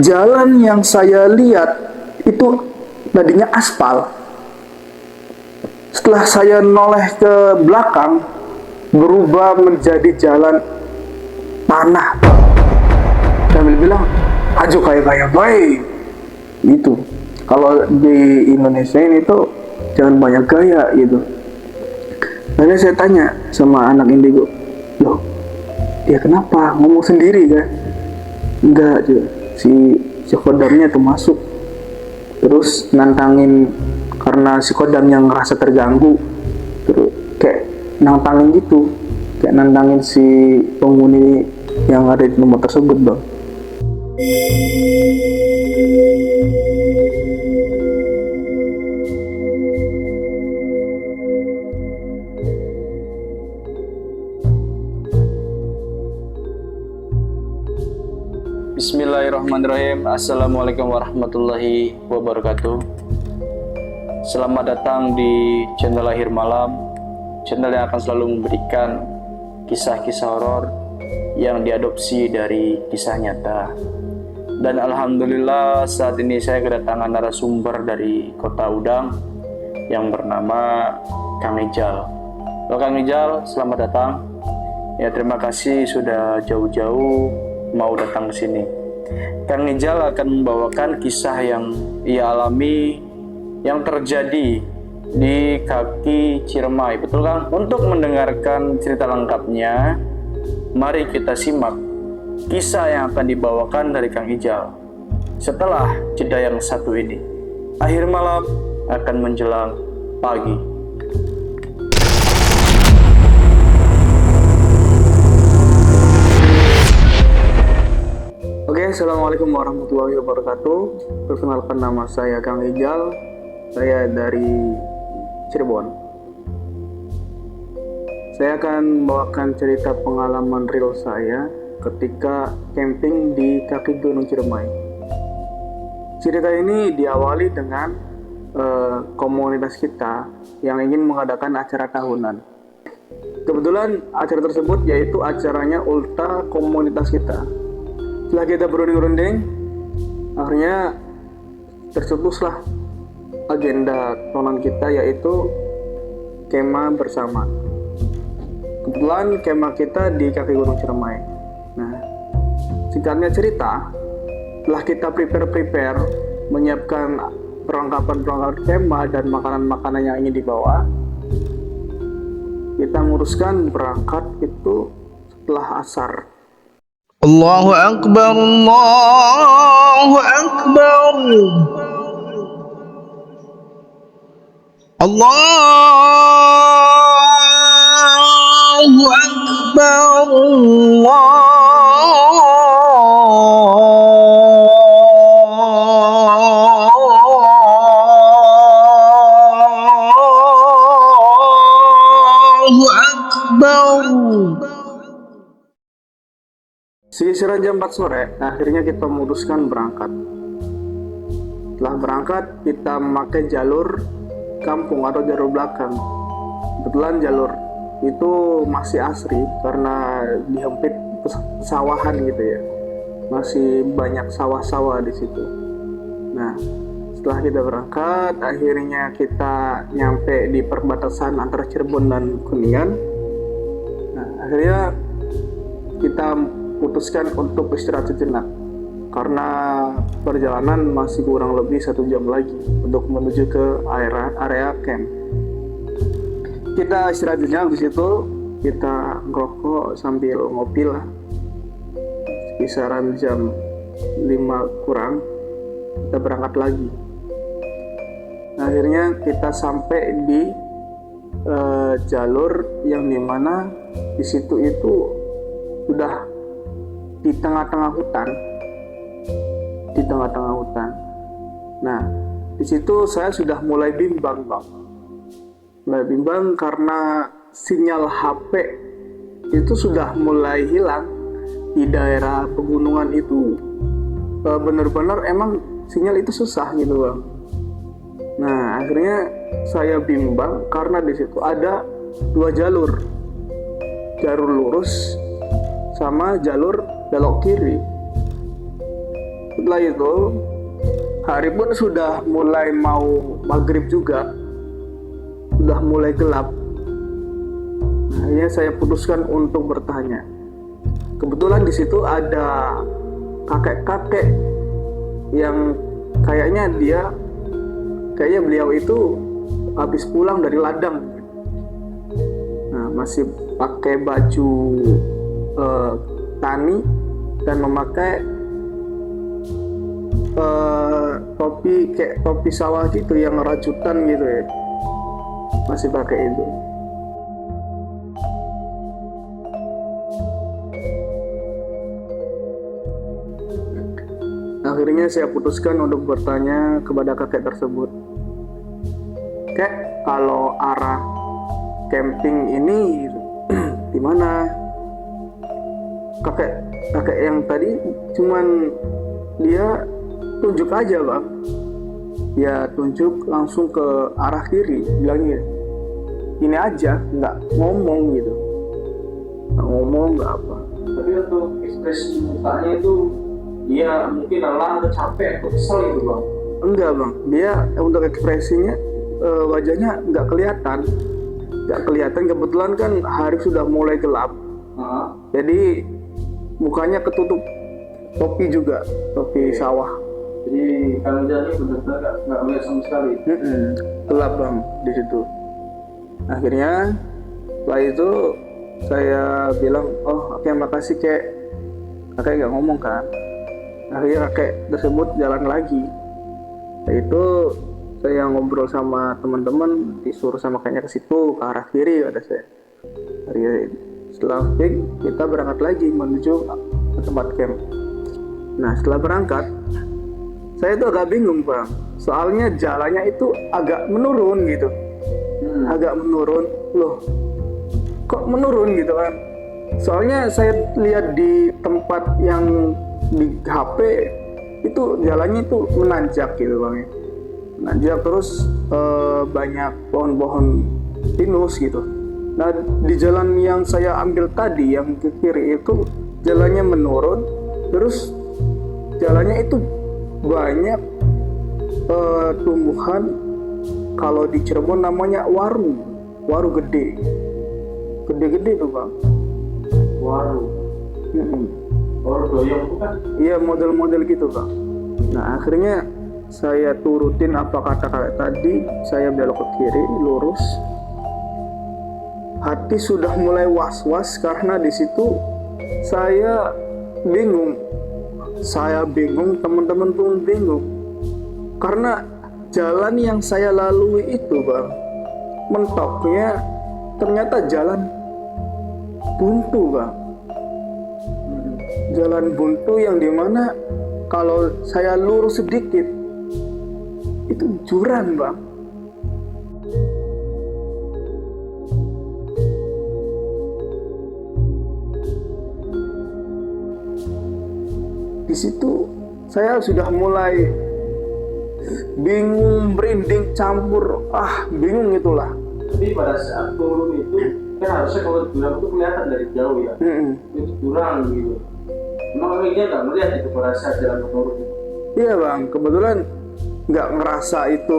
jalan yang saya lihat itu tadinya aspal. Setelah saya noleh ke belakang, berubah menjadi jalan tanah. Sambil bilang, ajo kayak baik. Gitu. Kalau di Indonesia ini tuh jangan banyak gaya gitu. Lalu saya tanya sama anak indigo, loh, dia kenapa? Ngomong sendiri kan? Enggak, si kodamnya tuh masuk. Terus nantangin, karena si kodam yang ngerasa terganggu, terus kayak nantangin gitu, kayak nantangin si penghuni yang ada di nomor tersebut, Bang. Bismillahirrahmanirrahim. Assalamualaikum warahmatullahi wabarakatuh. Selamat datang di channel Lahir Malam, channel yang akan selalu memberikan kisah-kisah horor yang diadopsi dari kisah nyata. Dan alhamdulillah saat ini saya kedatangan narasumber dari Kota Udang yang bernama Kang Ijal. Halo Kang Ijal, selamat datang. Ya, terima kasih sudah jauh-jauh mau datang ke sini. Kang Ijal akan membawakan kisah yang ia alami yang terjadi di kaki Ciremai. Betul Kang? Untuk mendengarkan cerita lengkapnya, mari kita simak kisah yang akan dibawakan dari Kang Ijal setelah jeda yang satu ini. Akhir malam akan menjelang pagi. Oke, assalamualaikum warahmatullahi wabarakatuh. Perkenalkan, nama saya Kang Ijal. Saya dari Cirebon. Saya akan membawakan cerita pengalaman real saya ketika camping di kaki Gunung Ciremai. Cerita ini diawali dengan komunitas kita yang ingin mengadakan acara tahunan. Kebetulan acara tersebut yaitu acaranya ulta komunitas kita. Setelah kita berunding-runding, akhirnya tercetuslah agenda tahunan kita, yaitu kemah bersama. Kebetulan kemah kita di kaki Gunung Ciremai. Nah, singkatnya cerita, setelah kita prepare menyiapkan perlengkapan kemah dan makanan-makanan yang ingin dibawa, kita nguruskan berangkat itu setelah asar. Allahu Akbar, Allahu Akbar, Allahu Akbar, Allahu Akbar. Sekitaran jam 4 sore, akhirnya kita memutuskan berangkat. Setelah berangkat, kita memakai jalur kampung atau jalur belakang. Kebetulan jalur itu masih asri karena dihempit pesawahan gitu ya. Masih banyak sawah-sawah di situ. Nah, setelah kita berangkat, akhirnya kita nyampe di perbatasan antara Cirebon dan Kuningan. Nah, akhirnya kita putuskan untuk istirahat sejenak karena perjalanan masih kurang lebih 1 jam lagi untuk menuju ke area camp. Kita istirahat sejenak di situ, kita ngerokok sambil ngopi lah. Kisaran jam 5 kurang kita berangkat lagi. Akhirnya kita sampai di jalur yang dimana di situ itu sudah di tengah-tengah hutan. Nah, di situ saya sudah mulai bimbang, Bang. Mulai bimbang karena sinyal HP itu sudah mulai hilang di daerah pegunungan itu. Benar-benar emang sinyal itu susah gitu, Bang. Nah, akhirnya saya bimbang karena di situ ada 2 jalur. Jalur lurus sama jalur belok kiri. Setelah itu hari pun sudah mulai mau maghrib juga, sudah mulai gelap. Akhirnya saya putuskan untuk bertanya. Kebetulan di situ ada kakek-kakek yang kayaknya beliau itu habis pulang dari ladang. Nah, masih pakai baju tani dan memakai topi kayak topi sawah gitu yang rajutan gitu ya, masih pakai itu. Akhirnya saya putuskan untuk bertanya kepada kakek tersebut, "Kek, kalau arah camping ini di mana?" Kakek yang tadi cuman dia tunjuk aja bang, dia tunjuk langsung ke arah kiri, bilangnya ini aja, nggak ngomong gitu, nggak ngomong nggak apa. Tapi untuk ekspresi mukanya itu dia mungkin lelah atau capek atau kesel gitu bang? Enggak bang, dia untuk ekspresinya wajahnya nggak kelihatan. Kebetulan kan hari sudah mulai gelap, jadi mukanya ketutup topi juga, topi sawah. Jadi kalau jadi benar-benar nggak melihat sama sekali. Gelap bang di situ. Akhirnya setelah itu saya bilang, "Oh oke, makasih kek." Kakek nggak ngomong kan. Akhirnya kakek tersebut jalan lagi. Setelah itu saya ngobrol sama teman-teman, disuruh sama kakeknya ke situ, ke arah kiri ada saya. Setelah kita berangkat lagi menuju ke tempat camp. Nah setelah berangkat, saya itu agak bingung bang, soalnya jalannya itu agak menurun gitu, agak menurun. Loh, kok menurun gitu kan? Soalnya saya lihat di tempat yang di HP itu jalannya itu menanjak gitu bang, menanjak terus banyak pohon-pohon pinus gitu. Nah di jalan yang saya ambil tadi yang ke kiri itu jalannya menurun, terus jalannya itu banyak tumbuhan, kalau di Cirebon namanya waru gede tuh bang. Waru doyong bukan? Iya, model-model gitu bang. Nah akhirnya saya turutin apa kata kakek tadi, saya belok ke kiri lurus. Hati sudah mulai was-was karena di situ saya bingung, teman-teman pun bingung, karena jalan yang saya lalui itu bang, mentoknya ternyata jalan buntu bang. Jalan buntu yang dimana kalau saya lurus sedikit itu jurang bang. Di situ saya sudah mulai bingung, merinding, campur, bingung itulah. Tapi pada saat turun itu kan harusnya kalau jurang itu kelihatan dari jauh ya. Itu jurang gitu. Emang dia nggak melihat itu pada saat jalan menurun? Iya bang, kebetulan nggak ngerasa itu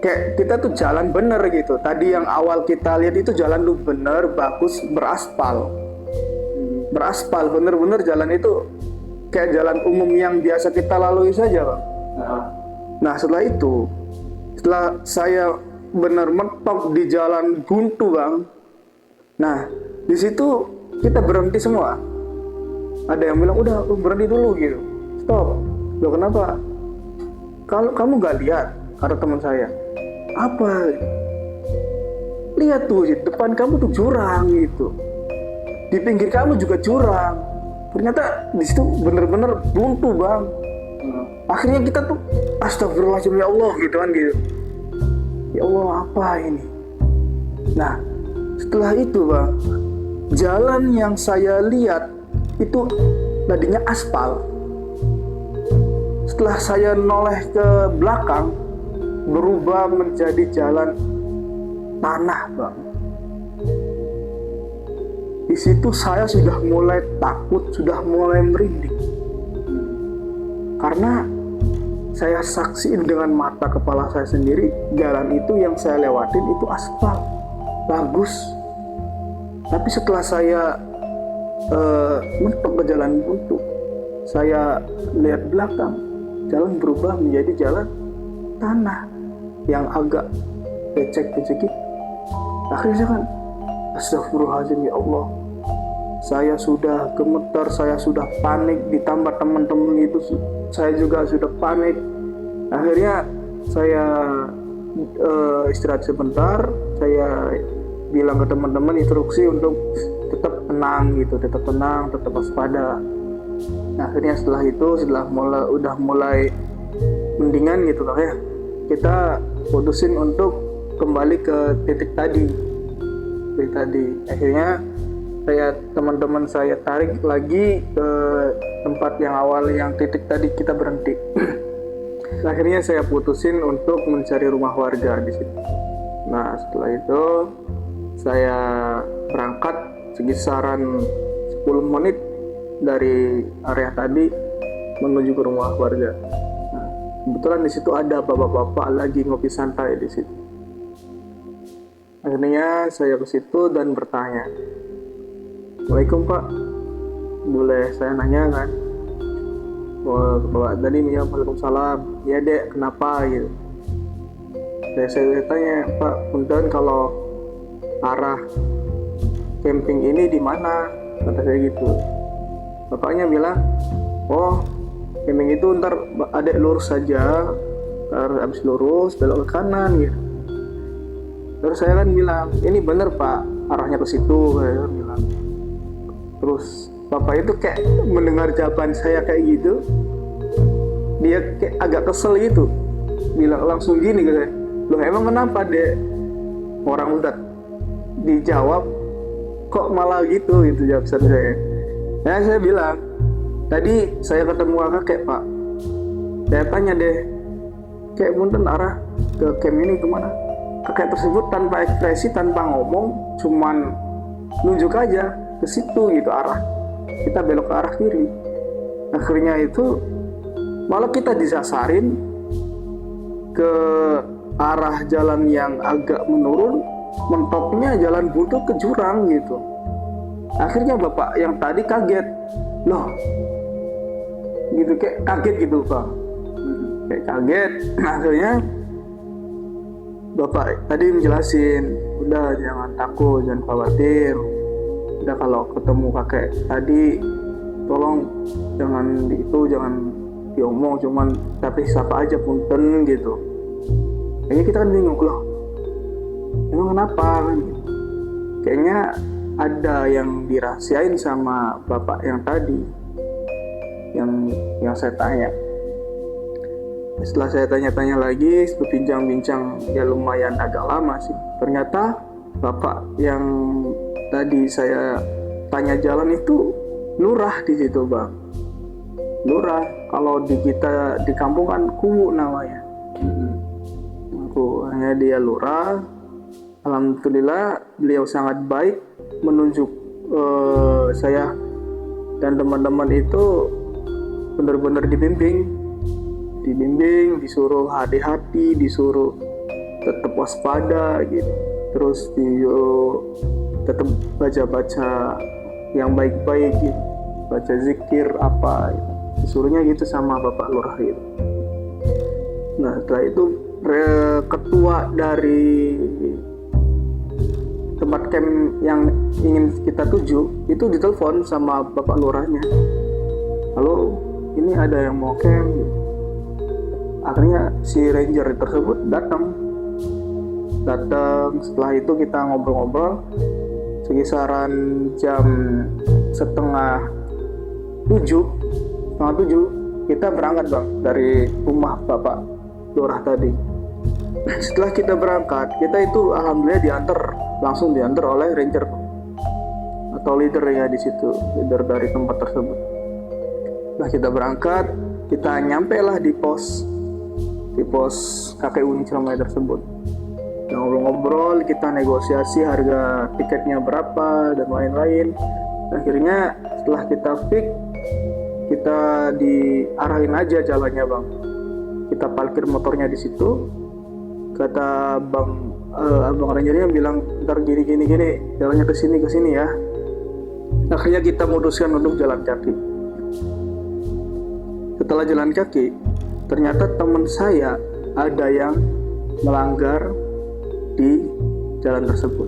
kayak kita tuh jalan bener gitu. Tadi yang awal kita lihat itu jalan tuh bener, bagus, beraspal. Beraspal, bener-bener jalan itu kayak jalan umum yang biasa kita lalui saja bang. Nah setelah itu, setelah saya benar mentok di jalan buntu bang, nah di situ kita berhenti semua. Ada yang bilang udah berhenti dulu gitu, stop. Loh kenapa? Kalau kamu nggak lihat, kata teman saya, apa? Lihat tuh di depan kamu tuh jurang gitu, di pinggir kamu juga jurang. Ternyata di situ bener-bener buntu bang. Akhirnya kita tuh astagfirullahaladzim ya Allah gitu kan gitu. Ya Allah apa ini? Nah setelah itu bang, jalan yang saya lihat itu tadinya aspal. Setelah saya noleh ke belakang, berubah menjadi jalan tanah bang. Di situ saya sudah mulai takut, sudah mulai merinding. Karena saya saksiin dengan mata kepala saya sendiri, jalan itu yang saya lewatin itu aspal, bagus. Tapi setelah saya mentok ke jalan buntu, saya lihat belakang, jalan berubah menjadi jalan tanah yang agak becek-becek gitu. Akhirnya saya kan, astagfirullahaladzim, ya Allah, saya sudah gemetar, saya sudah panik, ditambah teman-teman itu saya juga sudah panik. Akhirnya saya istirahat sebentar, saya bilang ke teman-teman instruksi untuk tetap tenang gitu, tetap tenang, tetap waspada. Akhirnya setelah itu, udah mulai mendingan gitu lah ya, kita putusin untuk kembali ke titik tadi. Akhirnya teman-teman saya tarik lagi ke tempat yang awal, yang titik tadi kita berhenti. Akhirnya saya putusin untuk mencari rumah warga di situ. Nah, setelah itu saya berangkat sekisaran 10 menit dari area tadi menuju ke rumah warga. Nah, kebetulan di situ ada bapak-bapak lagi ngopi santai di situ. Akhirnya saya ke situ dan bertanya, "Assalamualaikum Pak, boleh saya nanya kan?" Bapak tadi menjawab, "Waalaikumsalam." "Ya Dek, kenapa?" gitu. Saya tanya, "Pak, punten kalau arah camping ini di mana?" Kata saya gitu. Bapaknya bilang, "Oh, camping itu ntar adek lurus saja, ntar habis lurus belok ke kanan gitu." Terus saya kan bilang, "Ini bener Pak, arahnya ke situ." Saya bilang. Terus bapak itu kayak mendengar jawaban saya kayak gitu, dia kayak agak kesel gitu, bilang langsung gini ke saya, "Loh emang kenapa Dek?" Orang udah dijawab kok malah gitu jawaban saya. Nah, saya bilang, "Tadi saya ketemu kakek Pak, saya tanya deh, kayak punten arah ke camp ini kemana?" Kakek tersebut tanpa ekspresi, tanpa ngomong, cuman nunjuk aja ke situ gitu arah. Kita belok ke arah kiri. Akhirnya itu malah kita disasarin ke arah jalan yang agak menurun, mentoknya jalan buntu ke jurang gitu. Akhirnya bapak yang tadi kaget, "Loh," gitu, kayak kaget gitu Pak, kayak kaget. Akhirnya bapak tadi menjelasin, "Udah, jangan takut, jangan khawatir. Udah, kalau ketemu kakek tadi tolong jangan jangan diomong, cuman tapi sapa aja punten gitu." Kayaknya kita kan bingung, "Loh emang kenapa?" Kayaknya ada yang dirahasiain sama bapak yang tadi, yang saya tanya. Setelah saya tanya-tanya lagi, berbincang-bincang ya lumayan agak lama sih. Ternyata bapak yang tadi saya tanya jalan itu lurah di situ Bang. Lurah, kalau di kita di kampung kan kuwu namanya. Hanya dia lurah. Alhamdulillah beliau sangat baik menunjuk saya dan teman-teman itu benar-benar dibimbing, disuruh hati-hati, disuruh tetap waspada gitu, terus disuruh tetap baca-baca yang baik-baik gitu, baca zikir apa gitu. Disuruhnya gitu sama Bapak Lurah gitu. Nah, setelah itu ketua dari tempat camp yang ingin kita tuju itu ditelepon sama Bapak Lurahnya, "Halo, ini ada yang mau camp." Akhirnya si ranger tersebut datang. Setelah itu kita ngobrol-ngobrol sekisaran jam setengah tujuh kita berangkat Bang dari rumah Bapak Lurah tadi. Setelah kita berangkat, kita itu alhamdulillah langsung diantar oleh ranger atau leader ya di situ, leader dari tempat tersebut. Nah, kita berangkat, kita nyampe lah di pos KKU Cilemay tersebut. Ngobrol-ngobrol, kita negosiasi harga tiketnya berapa dan lain-lain. Akhirnya setelah kita fix kita diarahin aja jalannya bang. Kita parkir motornya di situ. Kata abang rangernya bilang ntar gini jalannya ke sini ya. Akhirnya kita moduskan untuk jalan kaki. Setelah jalan kaki, ternyata teman saya ada yang melanggar di jalan tersebut.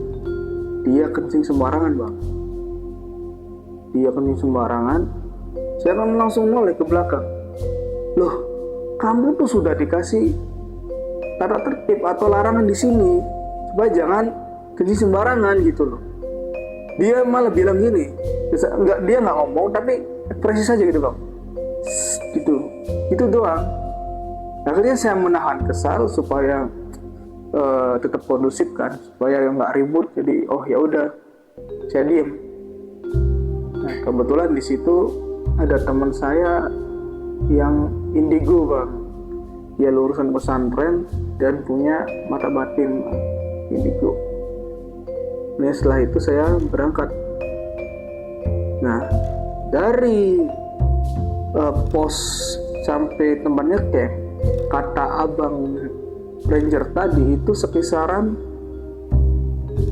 Dia kencing sembarangan bang. Saya kan langsung noleh ke belakang. Loh, kamu tuh sudah dikasih tata tertib atau larangan di sini supaya jangan kencing sembarangan gitu loh. Dia malah bilang gini, dia nggak ngomong tapi ekspresi saja gitu bang, gitu doang. Akhirnya saya menahan kesal supaya tetap kondusif kan, supaya nggak ribut. Jadi ya udah, saya diem. Nah, kebetulan di situ ada teman saya yang indigo bang. Dia lulusan pesantren dan punya mata batin indigo. Nah, setelah itu saya berangkat. Nah, dari pos sampai tempatnya camp, kata abang ranger tadi itu sekisaran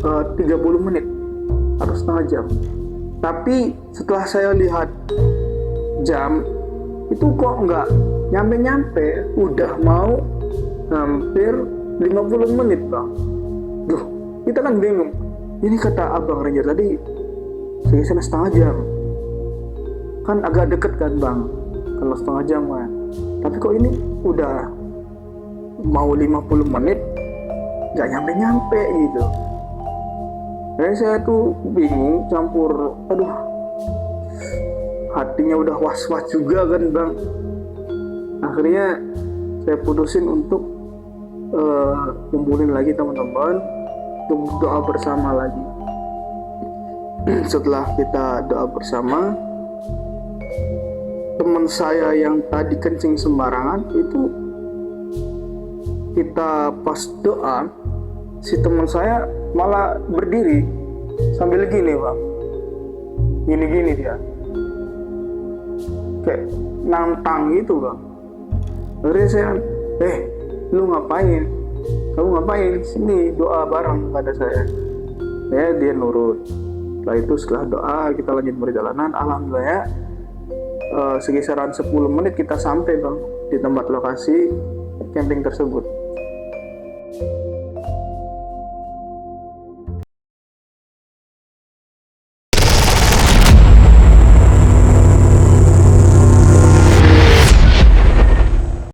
30 menit atau setengah jam. Tapi setelah saya lihat jam, itu kok nggak nyampe-nyampe, udah mau hampir 50 menit bang. Duh, kita kan bingung. Ini kata abang ranger tadi sekitar setengah jam, kan agak deket kan bang, kalau setengah jam kan. Tapi kok ini udah mau 50 menit nggak nyampe-nyampe gitu. Jadi saya tuh bingung, campur hatinya udah was-was juga kan bang. Akhirnya saya putusin untuk kumpulin lagi teman-teman untuk doa bersama lagi. Setelah kita doa bersama, teman saya yang tadi kencing sembarangan itu, kita pas doa, si teman saya malah berdiri sambil gini bang, gini dia kayak nantang gitu bang. Akhirnya saya, lu ngapain? Kamu ngapain? Sini doa bareng pada saya. Ya dia nurut. Setelah doa kita lanjut perjalanan. Alhamdulillah ya, sekisaran 10 menit kita sampai bang di tempat lokasi camping tersebut.